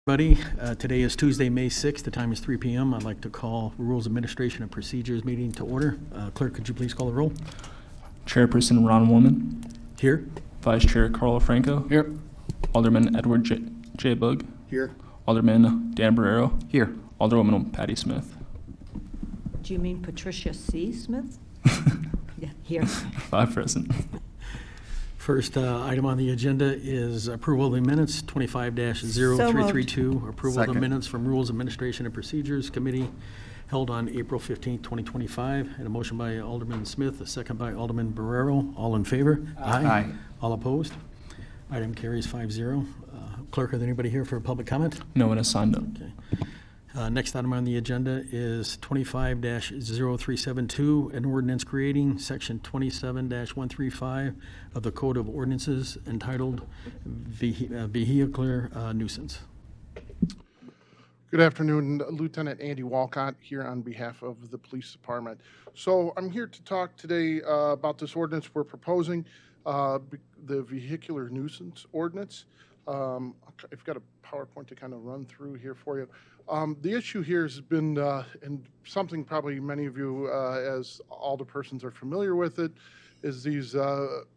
Everybody, today is Tuesday, May 6th. The time is 3 p.m. I'd like to call Rules Administration and Procedures meeting to order. Clerk, could you please call the roll? Chairperson Ron Woolman. Here. Vice Chair Carlo Franco. Here. Alderman Edward J. Bug. Here. Alderman Dan Barrero. Here. Alderwoman Patty Smith. Do you mean Patricia C. Smith? Yeah, here. 5 present. First item on the agenda is approval of the minutes, 25-0332. Approval of the minutes from Rules Administration and Procedures Committee held on April 15th, 2025. And a motion by Alderman Smith, a second by Alderman Barrero. All in favor? Aye. All opposed? Item carries 5-0. Clerk, is anybody here for a public comment? No one has signed up. Okay. Next item on the agenda is 25-0372, an ordinance creating Section 27-135 of the Code of Ordinances entitled Vehicular Nuisance. Good afternoon, Lieutenant Andy Walcott here on behalf of the Police Department. So I'm here to talk today about this ordinance we're proposing, the Vehicular Nuisance Ordinance. I've got a PowerPoint to kind of run through here for you. The issue here has been, and something probably many of you as alderpersons are familiar with it, is these,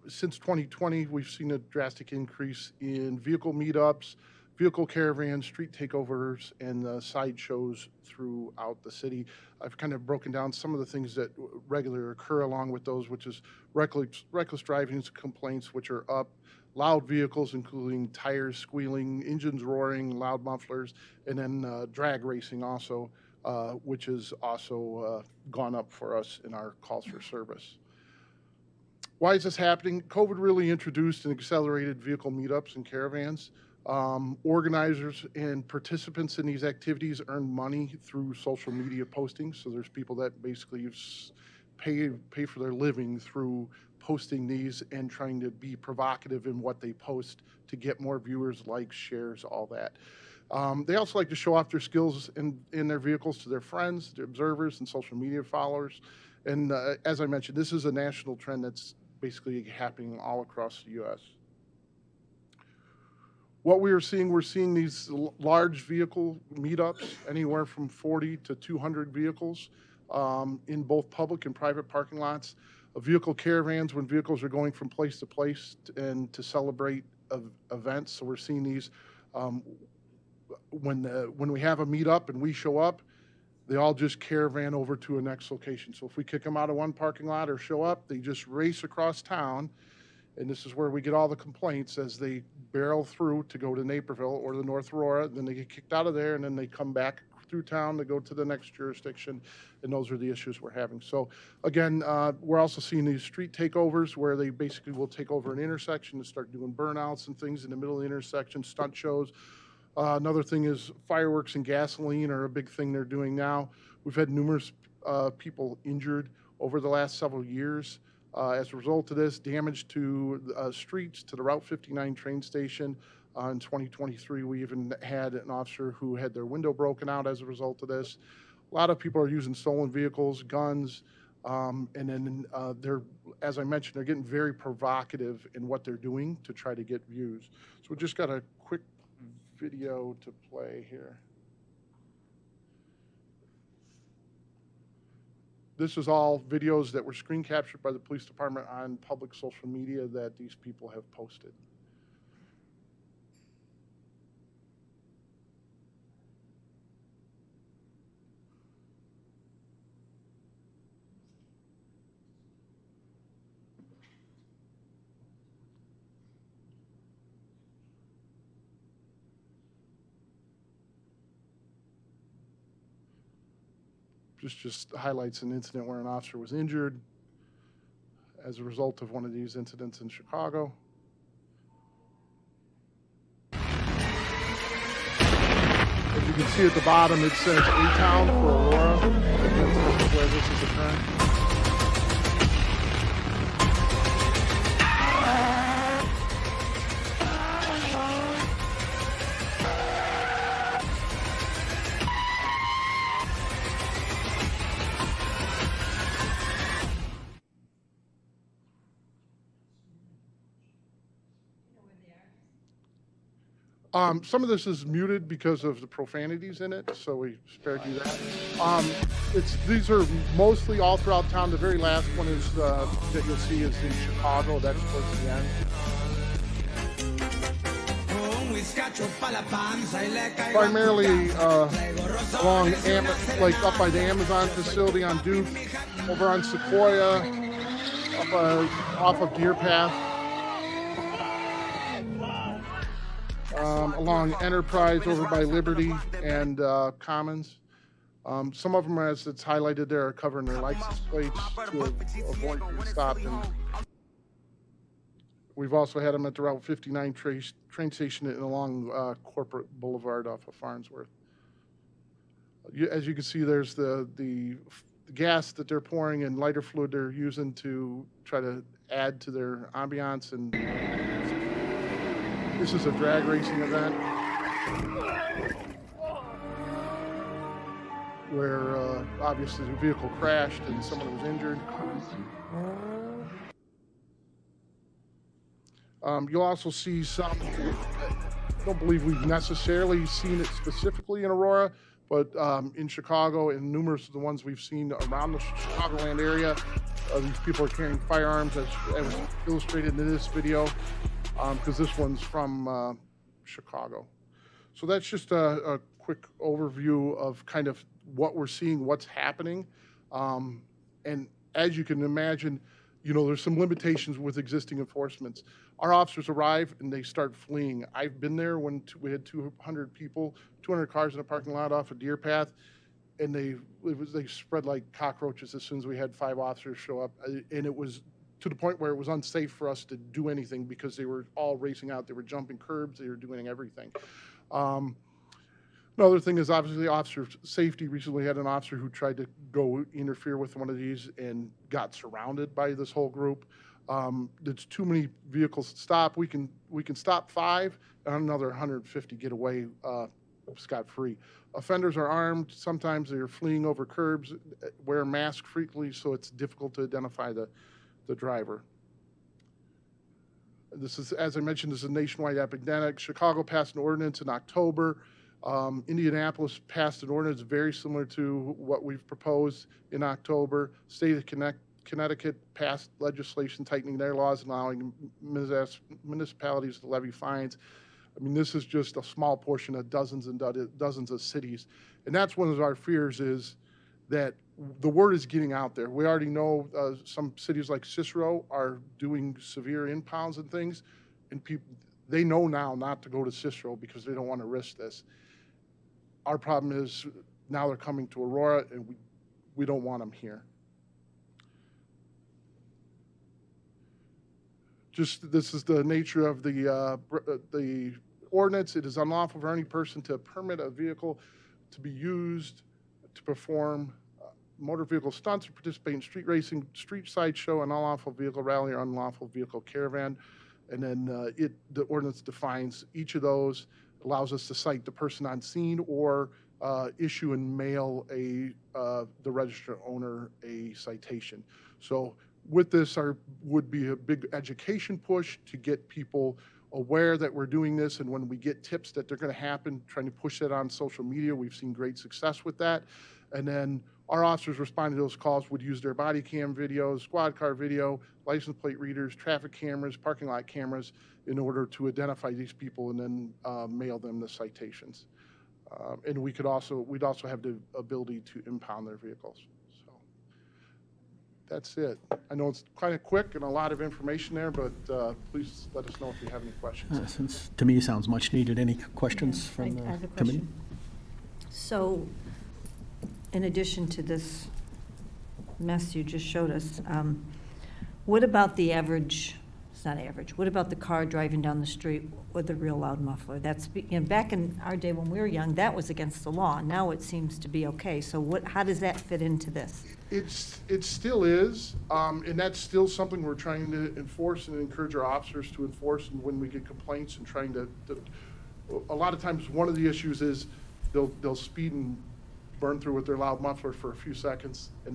since 2020, we've seen a drastic increase in vehicle meetups, vehicle caravans, street takeovers, and sideshows throughout the city. I've kind of broken down some of the things that regularly occur along with those, which is reckless driving complaints, which are up, loud vehicles, including tires squealing, engines roaring, loud mufflers, and then drag racing also, which has also gone up for us in our calls for service. Why is this happening? COVID really introduced and accelerated vehicle meetups and caravans. Organizers and participants in these activities earn money through social media postings. So there's people that basically pay for their living through posting these and trying to be provocative in what they post to get more viewers, likes, shares, all that. They also like to show off their skills in their vehicles to their friends, their observers, and social media followers. And as I mentioned, this is a national trend that's basically happening all across the U.S. What we're seeing these large vehicle meetups, anywhere from 40 to 200 vehicles in both public and private parking lots. Vehicle caravans, when vehicles are going from place to place and to celebrate events. So we're seeing these when we have a meetup and we show up, they all just caravan over to a next location. So if we kick them out of one parking lot or show up, they just race across town. And this is where we get all the complaints as they barrel through to go to Naperville or the North Aurora. Then they get kicked out of there, and then they come back through town to go to the next jurisdiction. And those are the issues we're having. So again, we're also seeing these street takeovers where they basically will take over an intersection and start doing burnouts and things in the middle of the intersection, stunt shows. Another thing is fireworks and gasoline are a big thing they're doing now. We've had numerous people injured over the last several years. As a result of this, damage to streets, to the Route 59 train station. In 2023, we even had an officer who had their window broken out as a result of this. A lot of people are using stolen vehicles, guns, and then they're, as I mentioned, they're getting very provocative in what they're doing to try to get views. So we just got a quick video to play here. This is all videos that were screen captured by the police department on public social media that these people have posted. This just highlights an incident where an officer was injured as a result of one of these incidents in Chicago. As you can see at the bottom, it says A-Town for Aurora, where this is occurring. Some of this is muted because of the profanities in it, so we spared you that. These are mostly all throughout town. The very last one is that you'll see is in Chicago. That's towards the end. Primarily along like up by the Amazon facility on Duke, over on Sequoia, off of Deer Path. Along Enterprise over by Liberty and Commons. Some of them, as it's highlighted there, are covering their license plates to avoid being stopped. And we've also had them at the Route 59 train station and along Corporate Boulevard off of Farnsworth. As you can see, there's the gas that they're pouring and lighter fluid they're using to try to add to their ambiance. And this is a drag racing event where obviously the vehicle crashed and someone was injured. You'll also see some, I don't believe we've necessarily seen it specifically in Aurora, but in Chicago and numerous of the ones we've seen around the Chicagoland area, these people are carrying firearms as illustrated in this video, because this one's from Chicago. So that's just a quick overview of kind of what we're seeing, what's happening. And as you can imagine, there's some limitations with existing enforcements. Our officers arrive and they start fleeing. I've been there when we had 200 people, 200 cars in a parking lot off a Deer Path, and they spread like cockroaches as soon as we had 5 officers show up. And it was to the point where it was unsafe for us to do anything because they were all racing out. They were jumping curbs. They were doing everything. Another thing is obviously officer safety. Recently had an officer who tried to go interfere with one of these and got surrounded by this whole group. There's too many vehicles to stop. We can stop 5 and another 150 get away scot-free. Offenders are armed. Sometimes they're fleeing over curbs, wear masks frequently, so it's difficult to identify the driver. This is, as I mentioned, this is a nationwide epidemic. Chicago passed an ordinance in October. Indianapolis passed an ordinance very similar to what we've proposed in October. State of Connecticut passed legislation tightening their laws and allowing municipalities to levy fines. I mean, this is just a small portion of dozens and dozens of cities. And that's one of our fears, is that the word is getting out there. We already know some cities like Cicero are doing severe impounds and things, and they know now not to go to Cicero because they don't want to risk this. Our problem is now they're coming to Aurora, and we don't want them here. This is the nature of the ordinance. It is unlawful for any person to permit a vehicle to be used to perform motor vehicle stunts or participate in street racing, street sideshow, an unlawful vehicle rally, or unlawful vehicle caravan. And then the ordinance defines each of those, allows us to cite the person on scene or issue and mail the registered owner a citation. So with this, would be a big education push to get people aware that we're doing this, and when we get tips that they're going to happen, trying to push that on social media. We've seen great success with that. And then our officers responding to those calls would use their body cam videos, squad car video, license plate readers, traffic cameras, parking lot cameras in order to identify these people and then mail them the citations. And we'd also have the ability to impound their vehicles. So that's it. I know it's kind of quick and a lot of information there, but please let us know if you have any questions. Since to me sounds much needed. Any questions from I have the a committee? question. So, in addition to this mess you just showed us, what about the average, it's not average, what about the car driving down the street with a real loud muffler? That's, back in our day when we were young, that was against the law. Now it seems to be okay. So how does that fit into this? It still is, and that's still something we're trying to enforce and encourage our officers to enforce. And when we get complaints and trying to a lot of times one of the issues is they'll speed and burn through with their loud muffler for a few seconds, and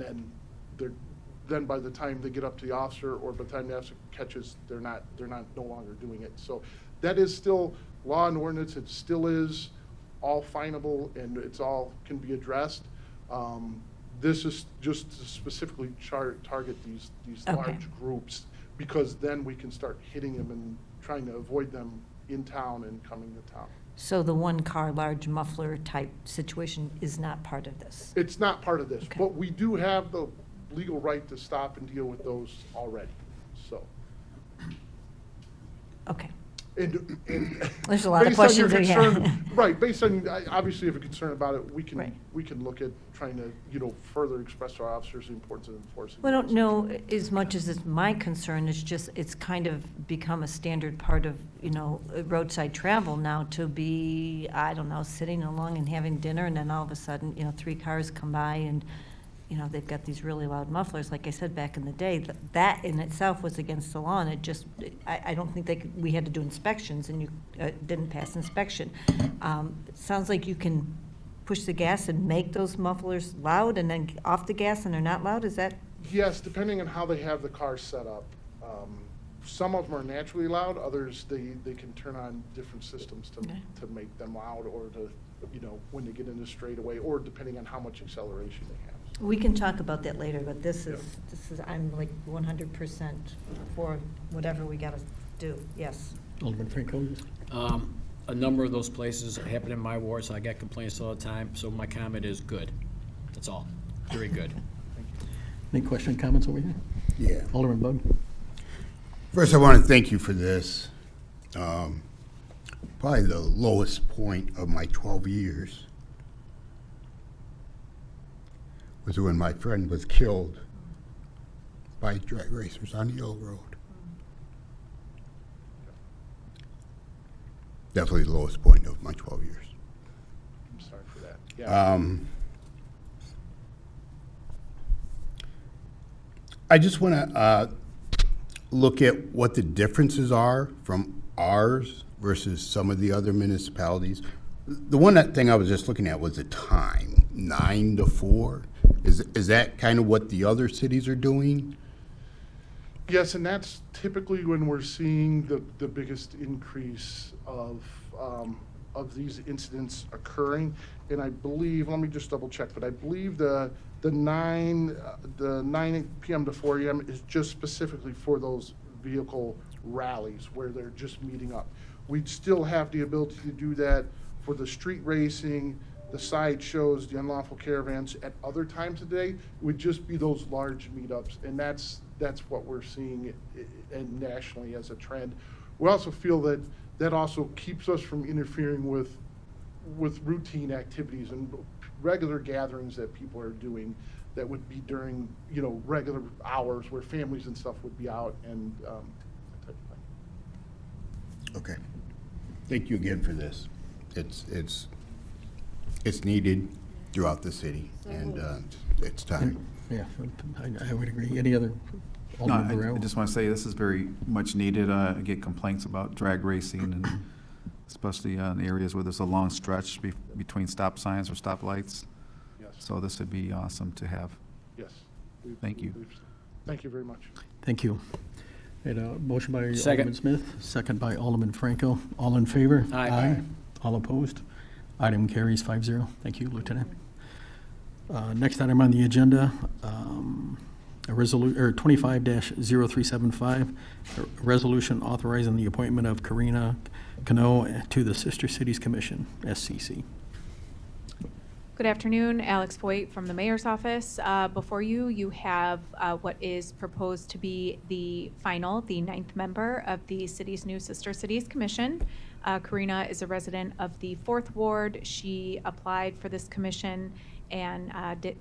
then by the time they get up to the officer or by the time the officer catches, they're no longer doing it. So that is still law and ordinance. It still is all finable, and it's all can be addressed. This is just to specifically target these Okay. large groups, because then we can start hitting them and trying to avoid them in town and coming to town. So the one-car large muffler type situation is not part of this? It's not part of this, Okay. but we do have the legal right to stop and deal with those already, so. Okay. And There's a lot of based on your questions we have. concern- Right, based on, obviously, if you're concerned about it, we Right. can look at trying to, further express to our officers the importance of enforcing. Well, I don't those. know as much as it's my concern, it's just, it's kind of become a standard part of, roadside travel now to be, I don't know, sitting along and having dinner, and then all of a sudden, 3 cars come by and, they've got these really loud mufflers. Like I said, back in the day, that in itself was against the law, and it just, I don't think we had to do inspections, and you didn't pass inspection. It sounds like you can push the gas and make those mufflers loud, and then off the gas and they're not loud, is that? Yes, depending on how they have the car set up. Some of them are naturally loud, others, they can turn on different systems Okay. to make them loud, or to, when they get into straightaway, or depending on how much acceleration they have. We can talk about that later, but this is, I'm like 100% for whatever we gotta do, yes. Alderman Franco? A number of those places happen in my ward, so I get complaints all the time, so my comment is good. That's all. Very good. Any question, comments over here? Yeah. Alderman Bug? First, I want to thank you for this. Probably the lowest point of my 12 years was when my friend was killed by drag racers on the Hill Road. Definitely the lowest point of my 12 years. I'm sorry for that. Yeah. I just want to look at what the differences are from ours versus some of the other municipalities. The thing I was just looking at was the time, 9 to 4. Is that kind of what the other cities are doing? Yes, and that's typically when we're seeing the biggest increase of these incidents occurring. And I believe, let me just double check, but I believe the 9 p.m. to 4 a.m. is just specifically for those vehicle rallies where they're just meeting up. We'd still have the ability to do that for the street racing, the side shows, the unlawful caravans at other times of the day. It would just be those large meetups, and that's what we're seeing and nationally as a trend. We also feel that that also keeps us from interfering with routine activities and regular gatherings that people are doing that would be during regular hours where families and stuff would be out and that type of thing. Okay. Thank you again for this. It's needed throughout the city, and it's time. Yeah, I would agree. Any other? No, Alderman I Barrero? just want to say this is very much needed. I get complaints about drag racing, and especially in areas where there's a long stretch between stop signs or stoplights. Yes. So this would be awesome to have. Yes. Thank you. Thank you very much. Thank you. And a motion by Second. Alderman Smith, second by Alderman Franco. All in favor? Aye. All opposed? Item carries 5-0. Thank you, Lieutenant. Next item on the agenda, a 25-0375, a resolution authorizing the appointment of Karina Cano to the Sister Cities Commission, SCC. Good afternoon, Alex Voigt from the Mayor's Office. Before you, you have what is proposed to be the 9th member of the city's new Sister Cities Commission. Karina is a resident of the 4th Ward. She applied for this commission, and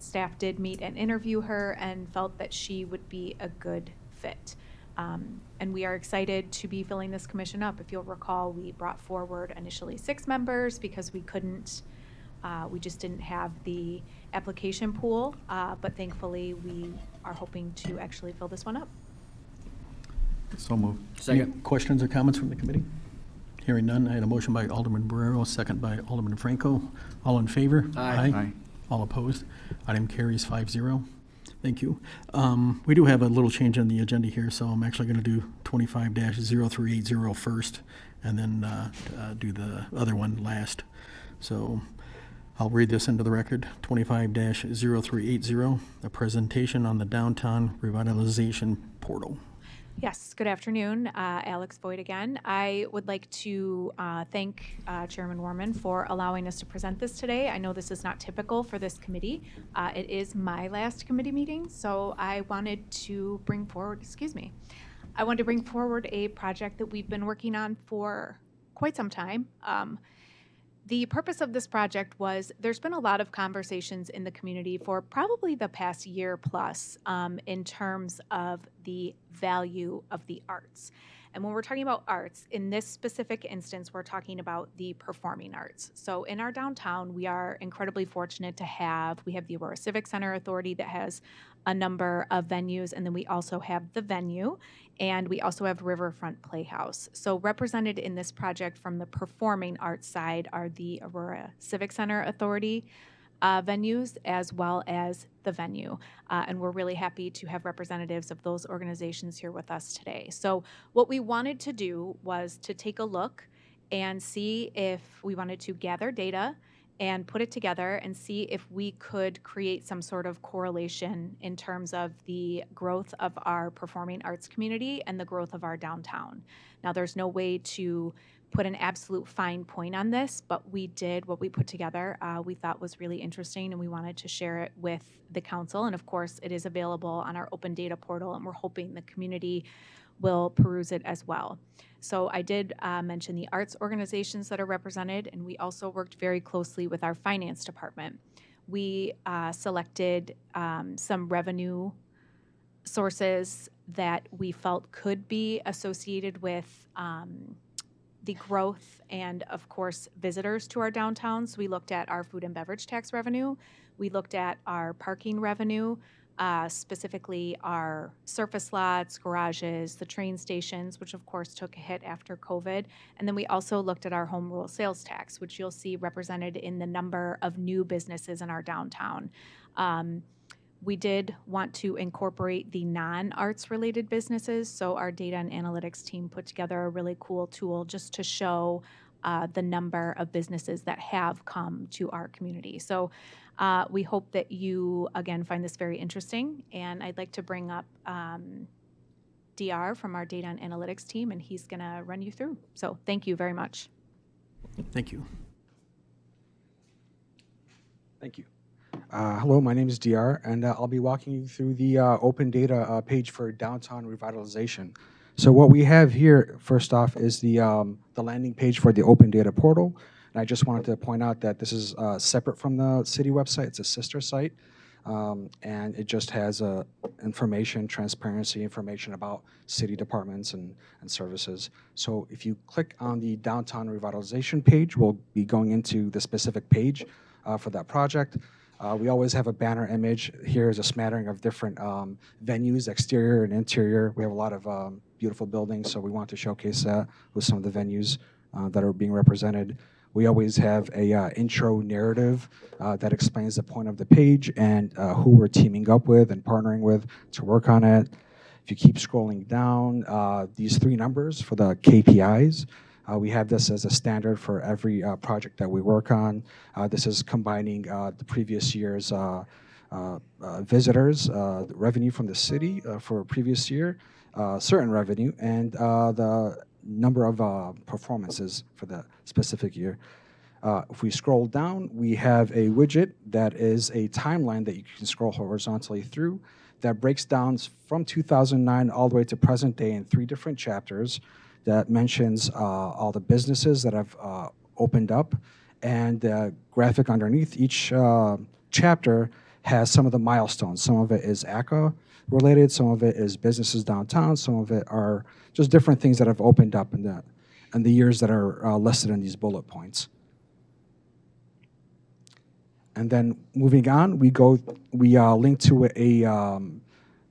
staff did meet and interview her and felt that she would be a good fit. And we are excited to be filling this commission up. If you'll recall, we brought forward initially 6 members because we couldn't we just didn't have the application pool, but thankfully we are hoping to actually fill this one up. So moved. Any Second. questions or comments from the committee? Hearing none, I had a motion by Alderman Barrero, second by Alderman Franco. All in favor? Aye. Aye. All opposed? Item carries 5-0. Thank you. We do have a little change on the agenda here, so I'm actually going to do 25-0380 first, and then do the other one last. So I'll read this into the record. 25-0380, a presentation on the downtown revitalization portal. Yes, good afternoon. Alex Boyd again. I would like to thank Chairman Warman for allowing us to present this today. I know this is not typical for this committee. It is my last committee meeting, so I wanted to bring forward, I wanted to bring forward a project that we've been working on for quite some time. The purpose of this project was there's been a lot of conversations in the community for probably the past year plus in terms of the value of the arts. And when we're talking about arts, in this specific instance, we're talking about the performing arts. So in our downtown, we are incredibly fortunate to we have the Aurora Civic Center Authority that has a number of venues, and then we also have the venue, and we also have Riverfront Playhouse. So represented in this project from the performing arts side are the Aurora Civic Center Authority venues, as well as the venue. And we're really happy to have representatives of those organizations here with us today. So what we wanted to do was to take a look and see if we wanted to gather data and put it together and see if we could create some sort of correlation in terms of the growth of our performing arts community and the growth of our downtown. Now, there's no way to put an absolute fine point on this, but what we put together, we thought was really interesting, and we wanted to share it with the council. And of course, it is available on our open data portal, and we're hoping the community will peruse it as well. So I did mention the arts organizations that are represented, and we also worked very closely with our finance department. We selected some revenue sources that we felt could be associated with the growth and, of course, visitors to our downtown. So we looked at our food and beverage tax revenue. We looked at our parking revenue, specifically our surface lots, garages, the train stations, which of course took a hit after COVID. And then we also looked at our home rule sales tax, which you'll see represented in the number of new businesses in our downtown. We did want to incorporate the non-arts related businesses, so our data and analytics team put together a really cool tool just to show the number of businesses that have come to our community. So we hope that you, again, find this very interesting, and I'd like to bring up DR from our data and analytics team, and he's going to run you through. So thank you very much. Thank you. Thank you. Hello, my name is DR, and I'll be walking you through the open data page for downtown revitalization. So what we have here, first off, is the landing page for the open data portal. And I just wanted to point out that this is separate from the city website. It's a sister site, and it just has information, transparency information about city departments and services. So if you click on the downtown revitalization page, we'll be going into the specific page for that project. We always have a banner image. Here is a smattering of different venues, exterior and interior. We have a lot of beautiful buildings, so we want to showcase that with some of the venues that are being represented. We always have a intro narrative that explains the point of the page and who we're teaming up with and partnering with to work on it. If you keep scrolling down, these three numbers for the KPIs, we have this as a standard for every project that we work on. This is combining the previous year's visitors, the revenue from the city for a previous year, certain revenue, and the number of performances for the specific year. If we scroll down, we have a widget that is a timeline that you can scroll horizontally through that breaks down from 2009 all the way to present day in 3 different chapters that mentions all the businesses that have opened up, and the graphic underneath each chapter has some of the milestones. Some of it is ACA related, some of it is businesses downtown, some of it are just different things that have opened up in the years that are listed in these bullet points. And then moving on, we link to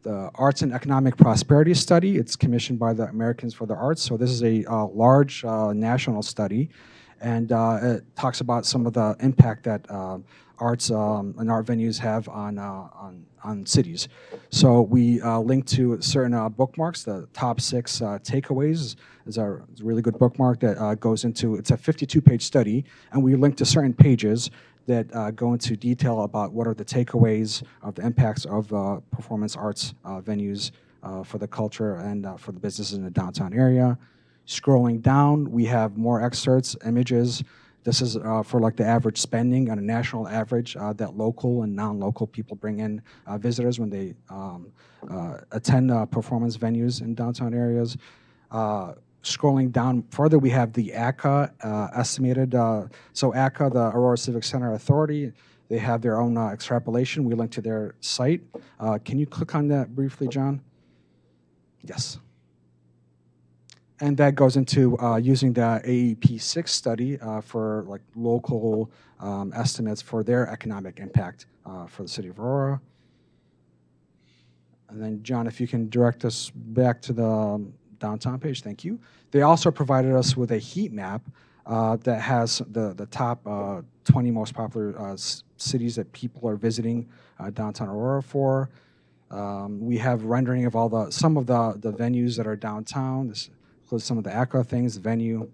the Arts and Economic Prosperity Study. It's commissioned by the Americans for the Arts. So this is a large national study, and it talks about some of the impact that arts and art venues have on cities. So we link to certain bookmarks. The top 6 takeaways is a really good bookmark that goes into, it's a 52-page study, and we link to certain pages that go into detail about what are the takeaways of the impacts of performance arts venues for the culture and for the businesses in the downtown area. Scrolling down, we have more excerpts, images. This is for like the average spending on a national average that local and non-local people bring in visitors when they attend performance venues in downtown areas. Scrolling down further, we have the ACA estimated. So ACA, the Aurora Civic Center Authority, they have their own extrapolation. We link to their site. Can you click on that briefly, John? Yes. And that goes into using the AEP6 study for like local estimates for their economic impact for the city of Aurora. And then, John, if you can direct us back to the downtown page, thank you. They also provided us with a heat map that has the top 20 most popular cities that people are visiting downtown Aurora for. We have rendering of some of the venues that are downtown. This includes some of the ACA things, the venue.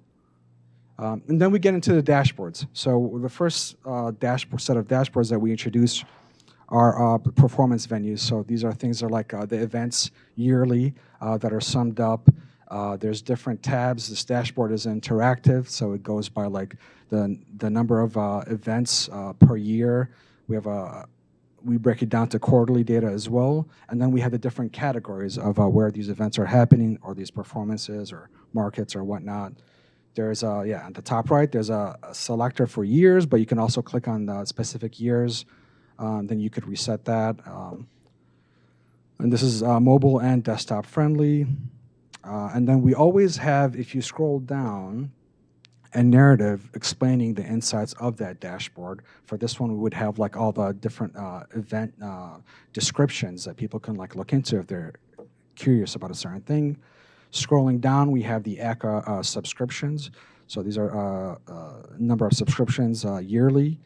And then we get into the dashboards. So the first set of dashboards that we introduced are performance venues. So these are things that are like the events yearly that are summed up. There's different tabs. This dashboard is interactive, so it goes by like the number of events per year. We break it down to quarterly data as well, and then we have the different categories of where these events are happening, or these performances, or markets, or whatnot. There's on the top right, there's a selector for years, but you can also click on the specific years. Then you could reset that. And this is mobile and desktop friendly. And then we always have, if you scroll down, a narrative explaining the insights of that dashboard. For this one, we would have like all the different event descriptions that people can like look into if they're curious about a certain thing. Scrolling down, we have the ACA subscriptions. So these are a number of subscriptions yearly.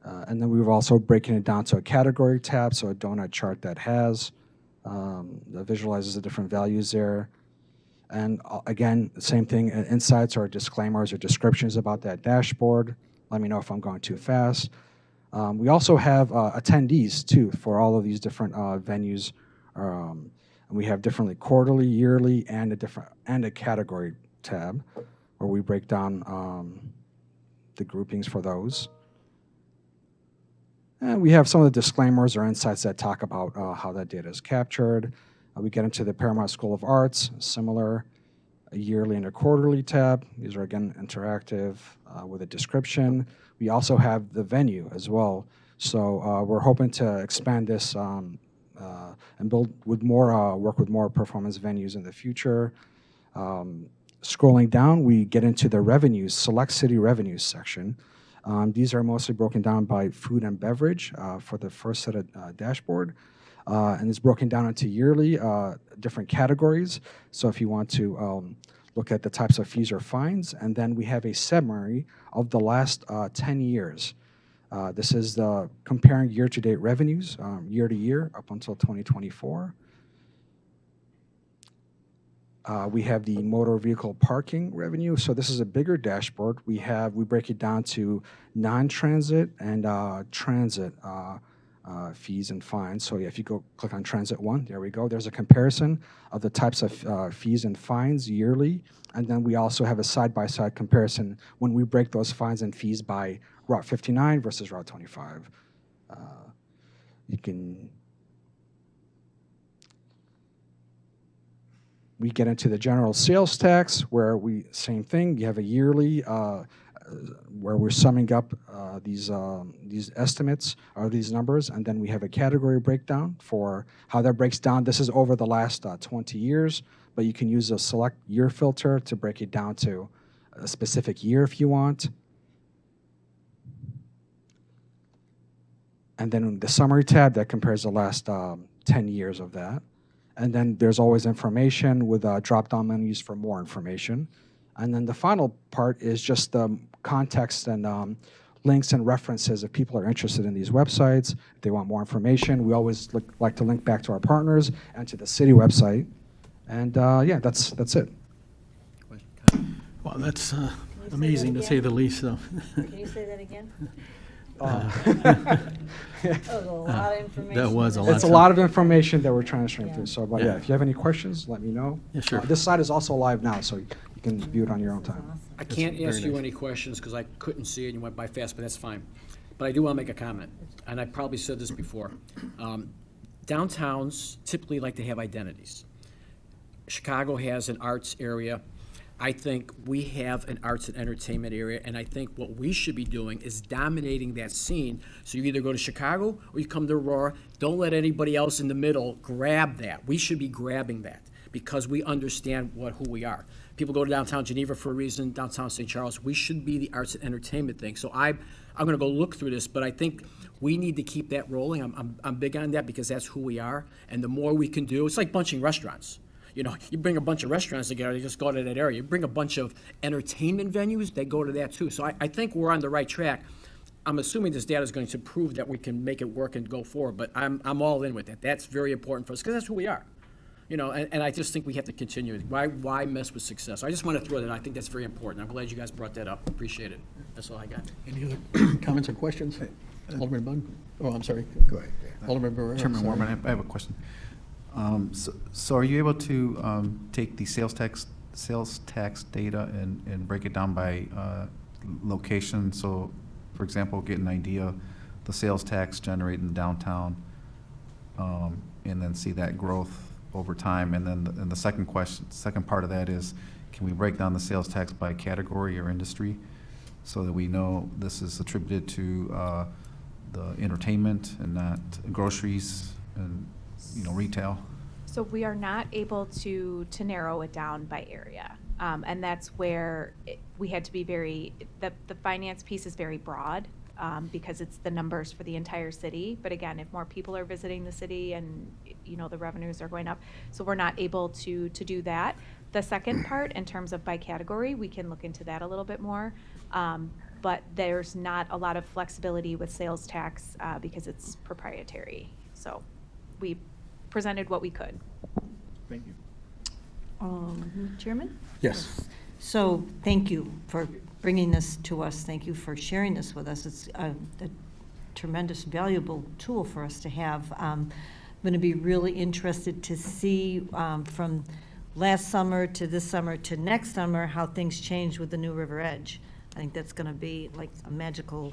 And then we've also broken it down to a category tab, so a donut chart that that visualizes the different values there. And again, same thing, insights or disclaimers or descriptions about that dashboard. Let me know if I'm going too fast. We also have attendees too for all of these different venues. And we have differently quarterly, yearly, and a category tab where we break down the groupings for those. And we have some of the disclaimers or insights that talk about how that data is captured. We get into the Paramount School of Arts, similar, a yearly and a quarterly tab. These are, again, interactive with a description. We also have the venue as well. So we're hoping to expand this and build with more, work with more performance venues in the future. Scrolling down, we get into the revenues, select city revenues section. These are mostly broken down by food and beverage for the first set of dashboard. And it's broken down into yearly different categories. So if you want to look at the types of fees or fines, and then we have a summary of the last 10 years. This is the comparing year-to-date revenues, year to year, up until 2024. We have the motor vehicle parking revenue. So this is a bigger dashboard. We break it down to non-transit and transit fees and fines. So if you go click on Transit 1, there we go. There's a comparison of the types of fees and fines yearly. And then we also have a side-by-side comparison when we break those fines and fees by Route 59 versus Route 25. We get into the general sales tax, where same thing, you have a yearly where we're summing up these estimates or these numbers, and then we have a category breakdown for how that breaks down. This is over the last 20 years, but you can use a select year filter to break it down to a specific year if you want. And then the summary tab that compares the last 10 years of that. And then there's always information with drop-down menus for more information. And then the final part is just the context and links and references if people are interested in these websites, if they want more information. We always like to link back to our partners and to the city website. And yeah, that's it. Well, that's amazing to say the least, though. Can you say that again? That was a lot of information. That was a lot. It's a lot of information that we're trying to string through. So, but yeah, if you have any questions, let me know. Yeah, sure. This site is also live now, so you can view it on your own time. I can't very ask you nice. any questions because I couldn't see it and you went by fast, but that's fine. But I do want to make a comment, and I probably said this before. Downtowns typically like to have identities. Chicago has an arts area. I think we have an arts and entertainment area, and I think what we should be doing is dominating that scene. So you either go to Chicago or you come to Aurora. Don't let anybody else in the middle grab that. We should be grabbing that because we understand who we are. People go to downtown Geneva for a reason, downtown St. Charles. We should be the arts and entertainment thing. So I'm going to go look through this, but I think we need to keep that rolling. I'm big on that because that's who we are, and the more we can do, it's like bunching restaurants. You know, you bring a bunch of restaurants together, they just go to that area. You bring a bunch of entertainment venues, they go to that too. So I think we're on the right track. I'm assuming this data is going to prove that we can make it work and go forward, but I'm all in with that. That's very important for us because that's who we are. You know, and I just think we have to continue. Why mess with success? I just want to throw that in. I think that's very important. I'm glad you guys brought that up. Appreciate it. That's all I got. Any other comments or questions? Alderman Bug? Oh, I'm sorry. Go ahead. Alderman Barrera. Chairman sorry. Warman, I have a question. So are you able to take the sales tax data and break it down by location? So, for example, get an idea the sales tax generated in downtown, and then see that growth over time. And then the second part of that is, can we break down the sales tax by category or industry, so that we know this is attributed to the entertainment and not groceries and retail? So we are not able to narrow it down by area. And that's where we had to be the finance piece is very broad because it's the numbers for the entire city. But again, if more people are visiting the city and, the revenues are going up, so we're not able to do that. The second part, in terms of by category, we can look into that a little bit more. But there's not a lot of flexibility with sales tax because it's proprietary. So we presented what we could. Thank you. Chairman? Yes. So thank you for bringing this to us. Thank you for sharing this with us. It's a tremendous, valuable tool for us to have. I'm going to be really interested to see from last summer to this summer to next summer how things change with the new River Edge. I think that's going to be like a magical,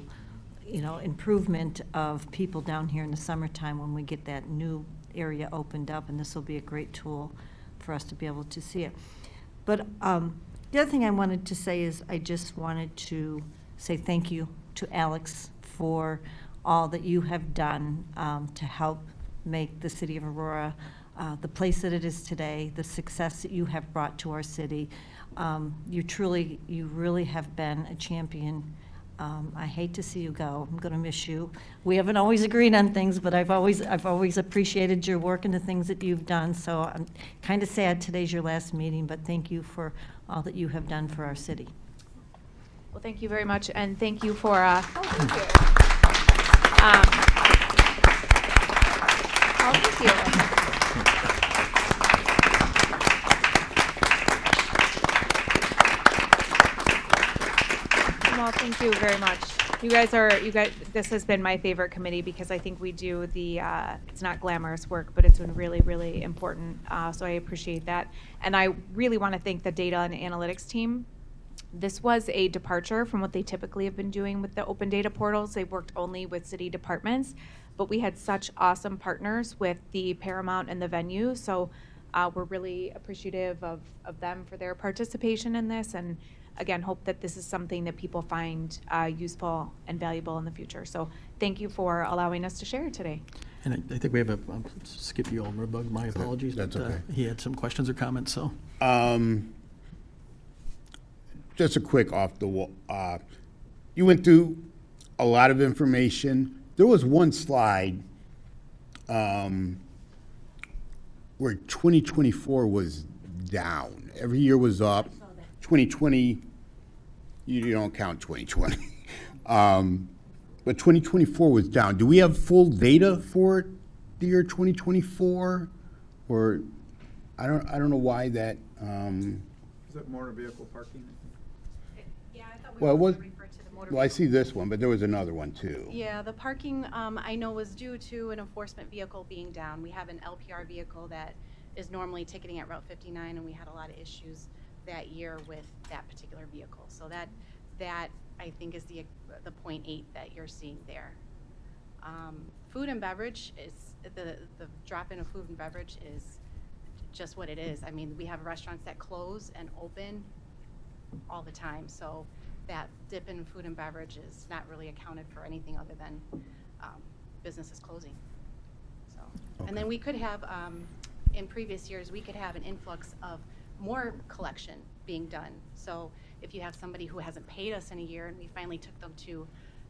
improvement of people down here in the summertime when we get that new area opened up, and this will be a great tool for us to be able to see it. But the other thing I wanted to say is I just wanted to say thank you to Alex for all that you have done to help make the city of Aurora the place that it is today, the success that you have brought to our city. You really have been a champion. I hate to see you go. I'm going to miss you. We haven't always agreed on things, but I've always appreciated your work and the things that you've done. So I'm kind of sad today's your last meeting, but thank you for all that you have done for our city. Well, thank you very much, and thank you for. Thank you. Thank you. Well, thank you very much. You guys, this has been my favorite committee because I think we do it's not glamorous work, but it's been really, really important. So I appreciate that. And I really want to thank the data and analytics team. This was a departure from what they typically have been doing with the open data portals. They worked only with city departments, but we had such awesome partners with the Paramount and the venue. So we're really appreciative of them for their participation in this, and again, hope that this is something that people find useful and valuable in the future. So thank you for allowing us to share today. And I think we have skip you, Alderman Bug, my apologies. That's but, okay. He had some questions or comments, so. Just a quick off the wall. You went through a lot of information. There was one slide where 2024 was down. Every year was up. 2020, you don't count 2020. But 2024 was down. Do we have full data for the year 2024? Or, I don't know why that, Is that motor vehicle parking? Yeah, I thought Well, it were was- gonna refer to the motor well, I vehicle. see this one, but there was another one too. Yeah, the parking, I know was due to an enforcement vehicle being down. We have an LPR vehicle that is normally ticketing at Route 59, and we had a lot of issues that year with that particular vehicle. So that I think is the 0.8 that you're seeing there. Food and beverage is, the drop in of food and beverage is just what it is. I mean, we have restaurants that close and open all the time, so that dip in food and beverage is not really accounted for anything other than businesses closing. So, and then we could have, in previous years, we could have an influx of more collection being done. So if you have somebody who hasn't paid us in a year and we finally took them to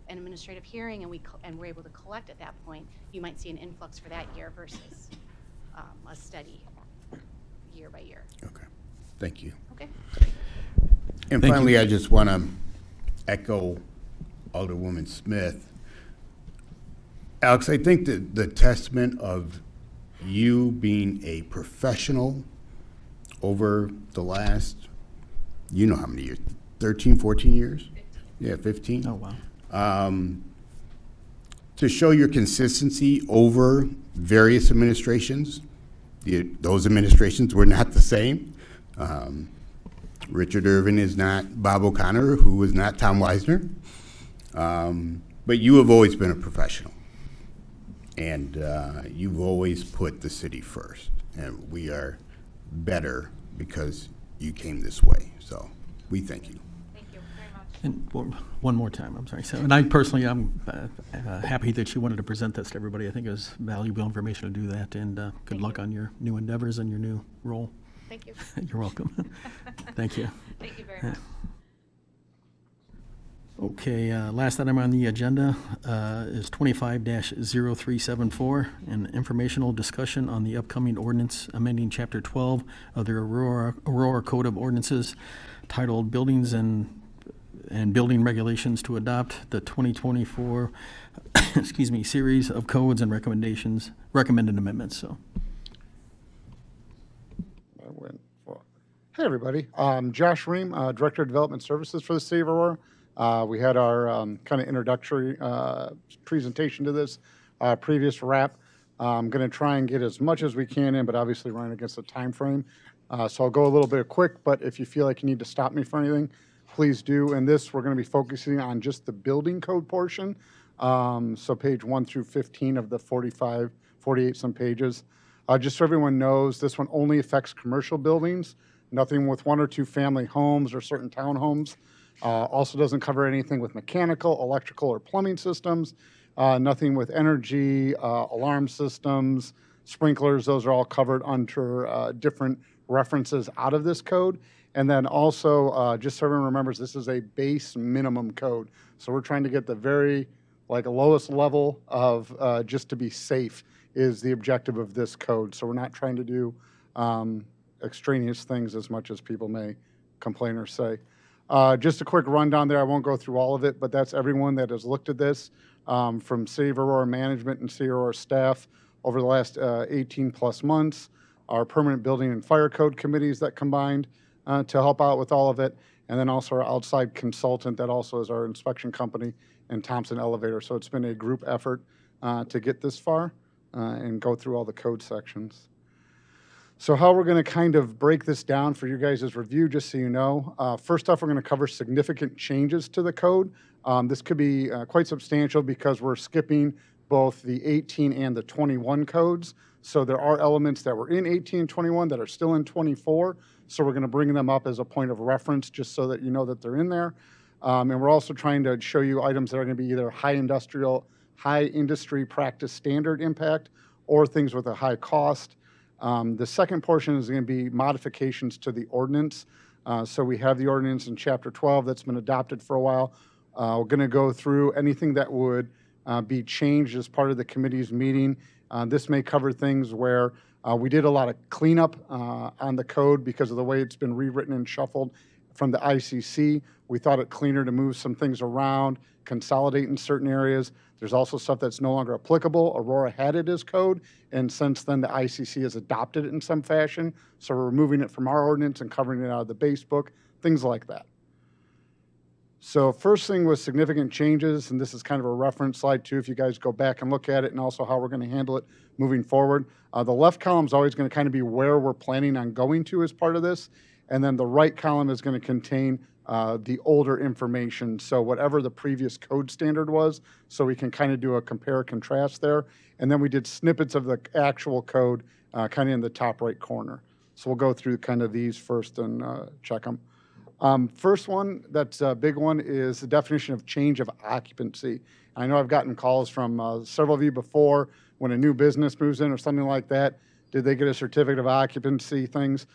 an administrative hearing and we're able to collect at that point, you might see an influx for that year versus a steady year by year. Okay, thank you. Okay? And Thank finally, you. I just want to echo Alderwoman Smith. Alex, I think that the testament of you being a professional over the last, you know how many years, 13, 14 years? 15. Yeah, 15. Oh, wow. To show your consistency over various administrations. Those administrations were not the same. Richard Irvin is not Bob O'Connor, who was not Tom Weisner. But you have always been a professional. And you've always put the city first. And we are better because you came this way. So we thank you. Thank you very much. And one more time, I'm sorry. So, and I personally, I'm happy that you wanted to present this to everybody. I think it was valuable information to do that, and good Thank luck you. on your new endeavors and your new role. Thank you. You're welcome. Thank you. Thank you very much. Okay, last item on the agenda is 25-0374, an informational discussion on the upcoming ordinance amending Chapter 12 of the Aurora Code of Ordinances titled Buildings and Building Regulations to adopt the 2024, series of codes and recommended amendments, so. Hey, everybody. Josh Ream, Director of Development Services for the City of Aurora. We had our kind of introductory presentation to this previous wrap. I'm going to try and get as much as we can in, but obviously running against the time frame. So I'll go a little bit quick, but if you feel like you need to stop me for anything, please do. In this, we're going to be focusing on just the building code portion. So page 1 through 15 of the 48 some pages. Just so everyone knows, this one only affects commercial buildings, nothing with 1 or 2 family homes or certain townhomes. Also doesn't cover anything with mechanical, electrical, or plumbing systems. Nothing with energy, alarm systems, sprinklers. Those are all covered under different references out of this code. And then also, just so everyone remembers, this is a base minimum code. So we're trying to get the very lowest level of just to be safe is the objective of this code. So we're not trying to do extraneous things as much as people may complain or say. Just a quick rundown there. I won't go through all of it, but that's everyone that has looked at this from City of Aurora management and City of Aurora staff over the last 18 plus months. Our permanent building and fire code committees that combined to help out with all of it. And then also our outside consultant that also is our inspection company and Thompson Elevator. So it's been a group effort to get this far and go through all the code sections. So how we're going to kind of break this down for you guys' review, just so you know. First off, we're going to cover significant changes to the code. This could be quite substantial because we're skipping both the 18 and the 21 codes. So there are elements that were in 18 and 21 that are still in 24. So we're going to bring them up as a point of reference just so that you know that they're in there. And we're also trying to show you items that are going to be either high industry practice standard impact or things with a high cost. The second portion is going to be modifications to the ordinance. So we have the ordinance in Chapter 12 that's been adopted for a while. We're going to go through anything that would be changed as part of the committee's meeting. This may cover things where we did a lot of cleanup on the code because of the way it's been rewritten and shuffled from the ICC. We thought it cleaner to move some things around, consolidate in certain areas. There's also stuff that's no longer applicable. Aurora had it as code, and since then the ICC has adopted it in some fashion. So we're removing it from our ordinance and covering it out of the base book, things like that. So first thing was significant changes, and this is kind of a reference slide too, if you guys go back and look at it, and also how we're going to handle it moving forward. The left column is always going to kind of be where we're planning on going to as part of this, and then the right column is going to contain the older information, so whatever the previous code standard was, so we can kind of do a compare contrast there. And then we did snippets of the actual code kind of in the top right corner. So we'll go through kind of these first and check them. First one, that's a big one, is the definition of change of occupancy. I know I've gotten calls from several of you before when a new business moves in or something like that. Did they get a certificate of occupancy things?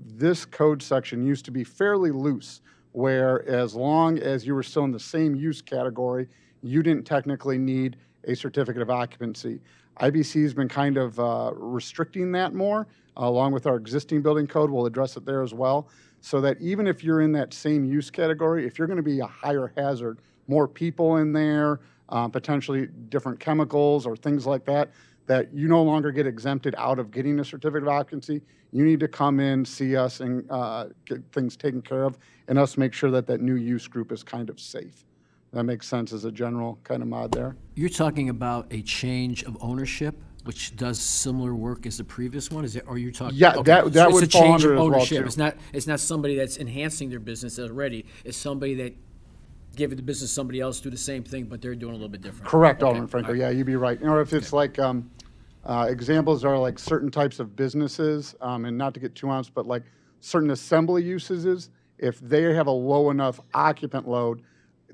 This code section used to be fairly loose, where as long as you were still in the same use category, you didn't technically need a certificate of occupancy. IBC has been kind of restricting that more, along with our existing building code. We'll address it there as well, so that even if you're in that same use category, if you're going to be a higher hazard, more people in there, potentially different chemicals or things like that, that you no longer get exempted out of getting a certificate of occupancy. You need to come in, see us, and get things taken care of, and us make sure that that new use group is kind of safe. That makes sense as a general kind of mod there. You're talking about a change of ownership, which does similar work as the previous one, is it, or you're talking? Yeah, okay. that So would it's a fall change of under it as well, ownership. too. It's not somebody that's enhancing their business already. It's somebody that gave it the business to somebody else, do the same thing, but they're doing a little bit different. Correct, Okay, Alderman Franco. all right. Yeah, you'd be right. Or if it's like, examples are like certain types of businesses, and not to get too honest, but like certain assembly uses, if they have a low enough occupant load,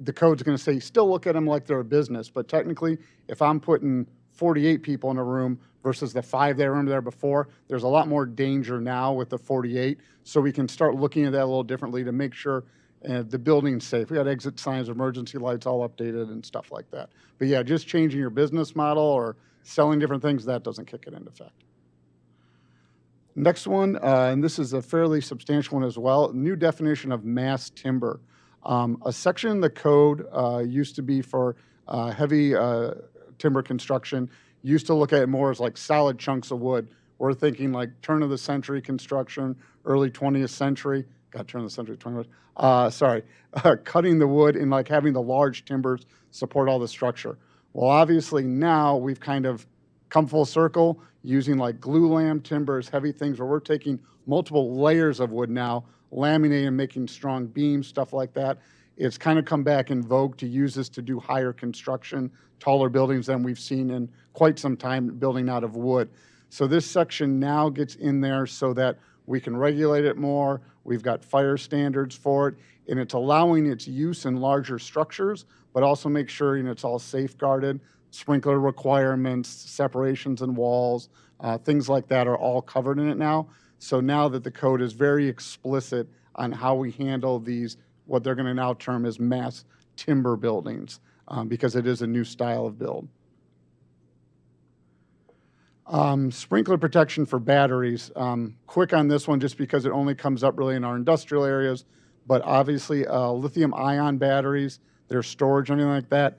the code's going to say, still look at them like they're a business. But technically, if I'm putting 48 people in a room versus the 5 that were there before, there's a lot more danger now with the 48. So we can start looking at that a little differently to make sure the building's safe. We got exit signs, emergency lights all updated and stuff like that. But yeah, just changing your business model or selling different things, that doesn't kick it into effect. Next one, and this is a fairly substantial one as well, new definition of mass timber. A section in the code used to be for heavy timber construction, used to look at it more as like solid chunks of wood. We're thinking like turn of the century construction, early 20th century, turn of the century, 20th, sorry, cutting the wood and like having the large timbers support all the structure. Well, obviously now we've kind of come full circle using like glue lam timbers, heavy things where we're taking multiple layers of wood now, laminating and making strong beams, stuff like that. It's kind of come back in vogue to use this to do higher construction, taller buildings than we've seen in quite some time building out of wood. So this section now gets in there so that we can regulate it more. We've got fire standards for it, and it's allowing its use in larger structures, but also make sure it's all safeguarded. Sprinkler requirements, separations in walls, things like that are all covered in it now. So now that the code is very explicit on how we handle these, what they're going to now term as mass timber buildings, because it is a new style of build. Sprinkler protection for batteries. Quick on this one just because it only comes up really in our industrial areas, but obviously lithium-ion batteries, their storage, anything like that,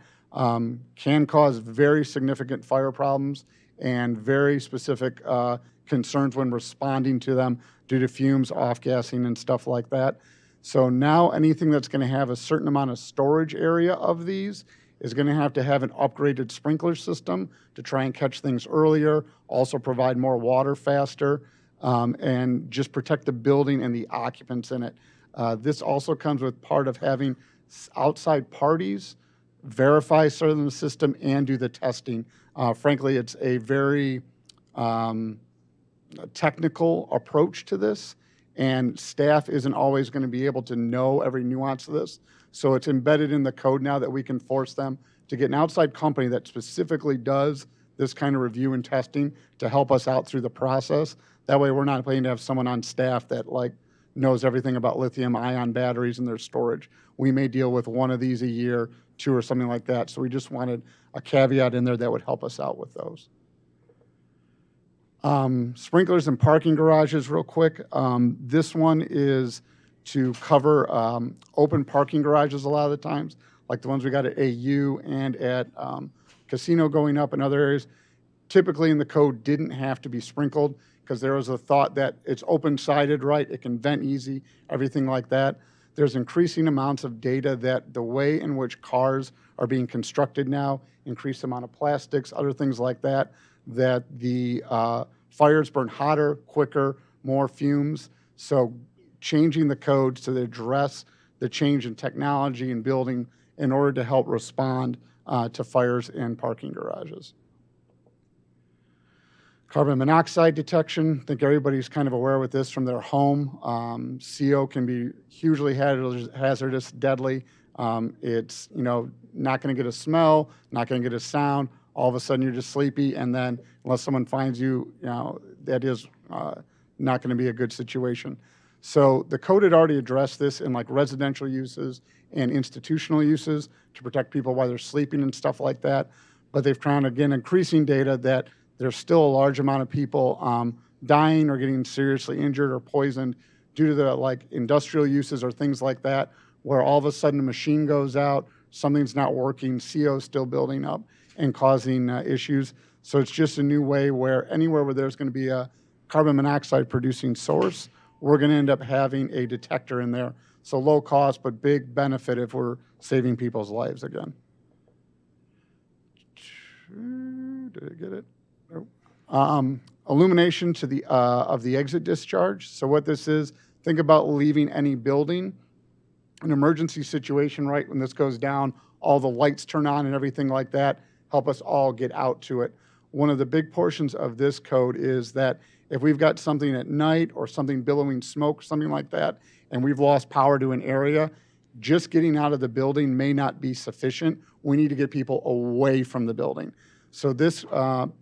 can cause very significant fire problems and very specific concerns when responding to them due to fumes, off-gassing, and stuff like that. So now anything that's going to have a certain amount of storage area of these is going to have an upgraded sprinkler system to try and catch things earlier, also provide more water faster, and just protect the building and the occupants in it. This also comes with part of having outside parties verify certain the system and do the testing. Frankly, it's a very technical approach to this, and staff isn't always going to be able to know every nuance of this. So it's embedded in the code now that we can force them to get an outside company that specifically does this kind of review and testing to help us out through the process. That way we're not paying to have someone on staff that like knows everything about lithium-ion batteries and their storage. We may deal with one of these a year, 2 or something like that. So we just wanted a caveat in there that would help us out with those. Sprinklers in parking garages real quick. This one is to cover open parking garages a lot of the times, like the ones we got at AU and at Casino going up in other areas. Typically in the code didn't have to be sprinkled because there was a thought that it's open-sided, right? It can vent easy, everything like that. There's increasing amounts of data that the way in which cars are being constructed now, increased amount of plastics, other things like that, that the fires burn hotter, quicker, more fumes. So changing the codes to address the change in technology and building in order to help respond to fires in parking garages. Carbon monoxide detection, I think everybody's kind of aware with this from their home. CO can be hugely hazardous, deadly. It's, not going to get a smell, not going to get a sound. All of a sudden you're just sleepy, and then unless someone finds you, that is not going to be a good situation. So the code had already addressed this in like residential uses and institutional uses to protect people while they're sleeping and stuff like that. But they've found, again, increasing data that there's still a large amount of people dying or getting seriously injured or poisoned due to the like industrial uses or things like that, where all of a sudden a machine goes out, something's not working, CO is still building up and causing issues. So it's just a new way where anywhere where there's going to be a carbon monoxide producing source, we're going to end up having a detector in there. So low cost, but big benefit if we're saving people's lives again. Did I get it? Nope. Illumination to the of the exit discharge. So what this is, think about leaving any building, an emergency situation, right? When this goes down, all the lights turn on and everything like that, help us all get out to it. One of the big portions of this code is that if we've got something at night or something billowing smoke, something like that, and we've lost power to an area, just getting out of the building may not be sufficient. We need to get people away from the building. So this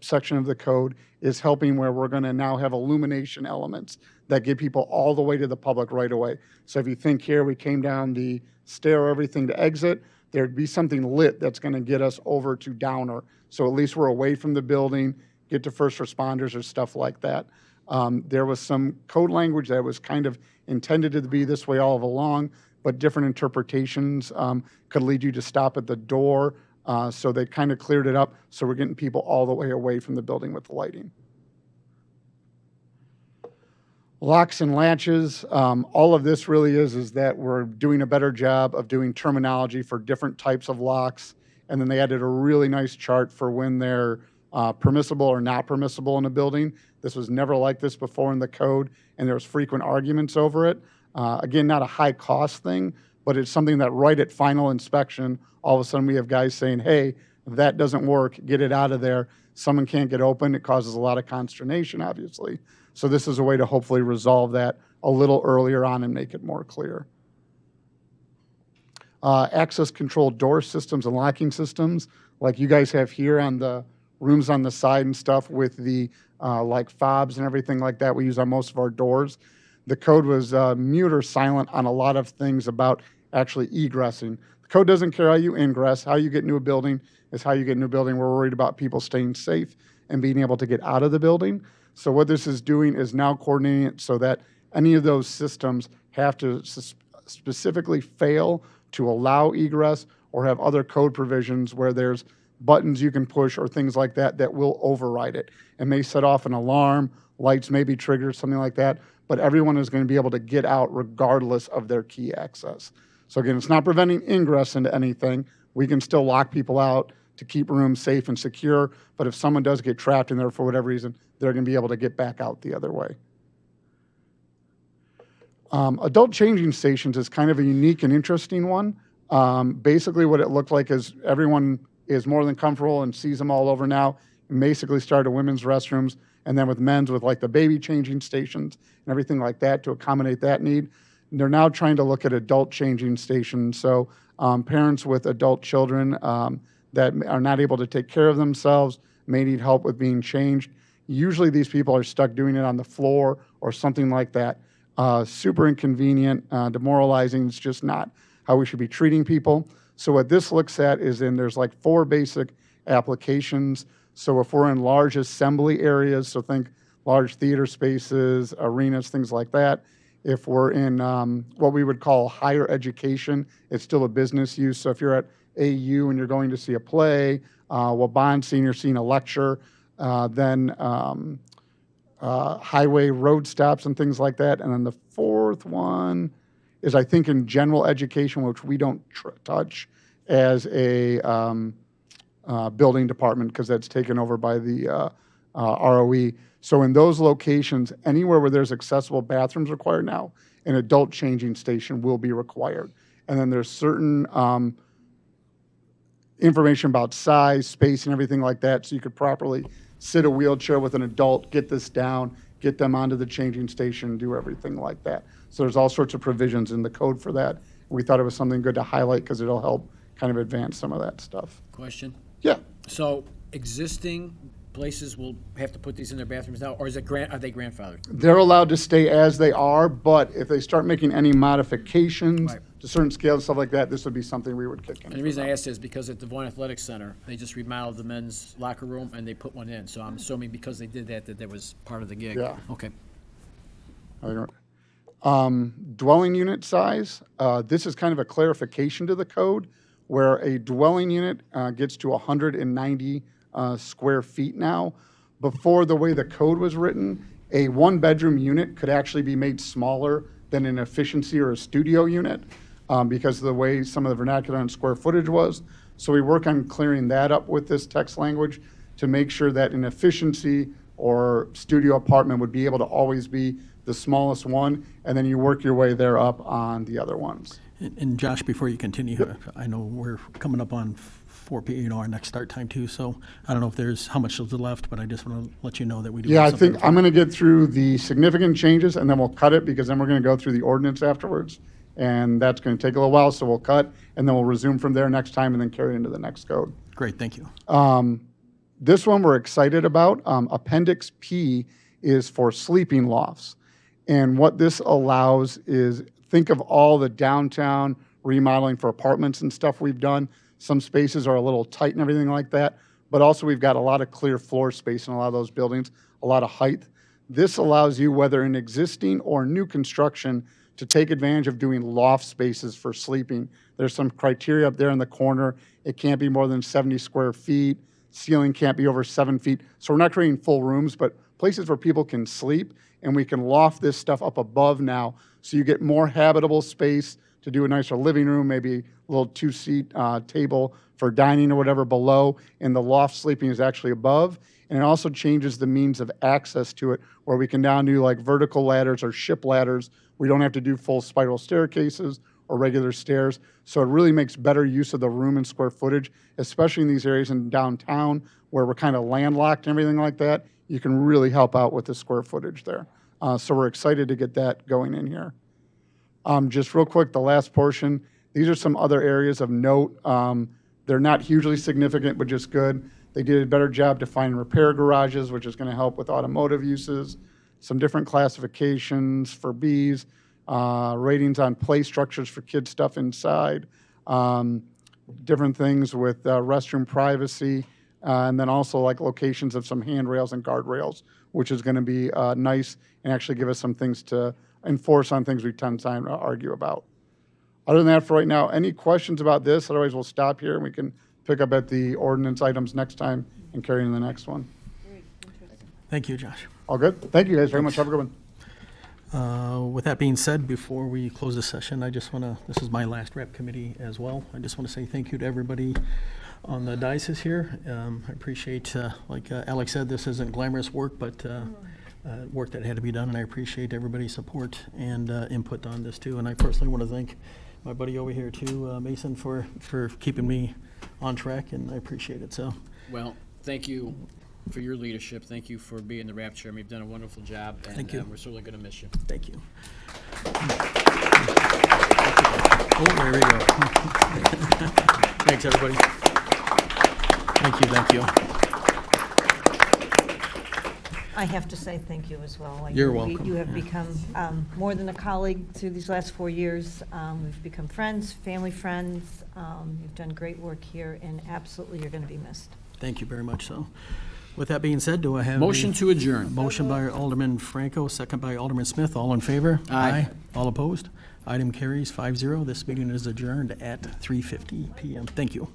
section of the code is helping where we're going to now have illumination elements that get people all the way to the public right away. So if you think here, we came down the stair, everything to exit, there'd be something lit that's going to get us over to Downer. So at least we're away from the building, get to first responders or stuff like that. There was some code language that was kind of intended to be this way all along, but different interpretations could lead you to stop at the door. So they kind of cleared it up. So we're getting people all the way away from the building with the lighting. Locks and latches, all of this really is that we're doing a better job of doing terminology for different types of locks. And then they added a really nice chart for when they're permissible or not permissible in a building. This was never like this before in the code, and there was frequent arguments over it. Again, not a high cost thing, but it's something that right at final inspection, all of a sudden we have guys saying, hey, that doesn't work, get it out of there. Someone can't get open. It causes a lot of consternation, obviously. So this is a way to hopefully resolve that a little earlier on and make it more clear. Access control door systems and locking systems, like you guys have here on the rooms on the side and stuff with the like fobs and everything like that we use on most of our doors. The code was mute or silent on a lot of things about actually egressing. The code doesn't care how you ingress. How you get into a building is how you get into a building. We're worried about people staying safe and being able to get out of the building. So what this is doing is now coordinating it so that any of those systems have to specifically fail to allow egress or have other code provisions where there's buttons you can push or things like that that will override it. It may set off an alarm, lights may be triggered, something like that, but everyone is going to be able to get out regardless of their key access. So again, it's not preventing ingress into anything. We can still lock people out to keep rooms safe and secure, but if someone does get trapped in there for whatever reason, they're going to be able to get back out the other way. Adult changing stations is kind of a unique and interesting one. Basically what it looked like is everyone is more than comfortable and sees them all over now, and basically started women's restrooms, and then with men's with like the baby changing stations and everything like that to accommodate that need. And they're now trying to look at adult changing stations. So parents with adult children that are not able to take care of themselves may need help with being changed. Usually these people are stuck doing it on the floor or something like that. Super inconvenient, demoralizing. It's just not how we should be treating people. So what this looks at is there's like 4 basic applications. So if we're in large assembly areas, so think large theater spaces, arenas, things like that, If we're in what we would call higher education, it's still a business use. So if you're at AU and you're going to see a play, Waban Senior seeing a lecture, then highway road stops and things like that. And then the fourth one is, I think, in general education, which we don't touch as a building department because that's taken over by the ROE. So in those locations, anywhere where there's accessible bathrooms required now, an adult changing station will be required. And then there's certain information about size, space, and everything like that, so you could properly sit a wheelchair with an adult, get this down, get them onto the changing station, do everything like that. So there's all sorts of provisions in the code for that. We thought it was something good to highlight because it'll help kind of advance some of that stuff. Question? Yeah. So existing places will have to put these in their bathrooms now, or are they grandfathered? They're allowed to stay as they are, but if they start making any modifications Right. to certain scales, stuff like that, this would be something we would kick in. And the reason I asked is because at the Vaughan Athletic Center, they just remodeled the men's locker room and they put one in. So I'm assuming because they did that was part of the gig. Yeah. Okay. Dwelling unit size, this is kind of a clarification to the code where a dwelling unit gets to 190 square feet now. Before, the way the code was written, a one-bedroom unit could actually be made smaller than an efficiency or a studio unit because of the way some of the vernacular on square footage was. So we work on clearing that up with this text language to make sure that an efficiency or studio apartment would be able to always be the smallest one, and then you work your way there up on the other ones. And Josh, before you continue, I know we're coming up on 4 p.m., our next start time too, so I don't know if there's, how much is left, but I just want to let you know that we do. Yeah, I have something think I'm going to get through the significant changes, and then we'll cut it, because then we're going to go through the ordinance afterwards, and that's going to take a little while, so we'll cut, and then we'll resume from there next time, and then carry into the next code. Great, thank you. This one we're excited about. Appendix P is for sleeping lofts. And what this allows is, think of all the downtown remodeling for apartments and stuff we've done. Some spaces are a little tight and everything like that, but also we've got a lot of clear floor space in a lot of those buildings, a lot of height. This allows you, whether in existing or new construction, to take advantage of doing loft spaces for sleeping. There's some criteria up there in the corner. It can't be more than 70 square feet. Ceiling can't be over 7 feet. So we're not creating full rooms, but places where people can sleep, and we can loft this stuff up above now, so you get more habitable space to do a nicer living room, maybe a little two-seat table for dining or whatever below, and the loft sleeping is actually above. And it also changes the means of access to it, where we can now do like vertical ladders or ship ladders. We don't have to do full spiral staircases or regular stairs. So it really makes better use of the room and square footage, especially in these areas in downtown where we're kind of landlocked and everything like that. You can really help out with the square footage there. So we're excited to get that going in here. Just real quick, the last portion, these are some other areas of note. They're not hugely significant, but just good. They did a better job defining repair garages, which is going to help with automotive uses. Some different classifications for Bs, ratings on play structures for kid stuff inside, different things with restroom privacy, and then also like locations of some handrails and guardrails, which is going to be nice and actually give us some things to enforce on things we tend to argue about. Other than that, for right now, any questions about this? Otherwise, we'll stop here and we can pick up at the ordinance items next time and carry in the next one. Thank you, Josh. All good? Thank you guys very much. Have a good one. With that being said, before we close the session, I just want to, this is my last rep committee as well. I just want to say thank you to everybody on the diocese here. I appreciate, like Alex said, this isn't glamorous work, but work that had to be done, and I appreciate everybody's support and input on this too. And I personally want to thank my buddy over here too, Mason, for keeping me on track, and I appreciate it. So, Well, thank you for your leadership. Thank you for being the RAP chairman. You've done a wonderful job, and Thank you. We're certainly going to miss you. thank you. Oh, there we go. Thanks, everybody. Thank you. I have to say thank you as well. You're welcome. You have become more than a colleague through these last 4 years. We've become friends, family friends. You've done great work here, and absolutely you're going to be missed. Thank you very much. So, With that being said, do I have? Motion to adjourn. Motion by Alderman Franco, second by Alderman Smith. All in favor? Aye. All opposed? Item carries 5-0. This meeting is adjourned at 3:50 PM. Thank you.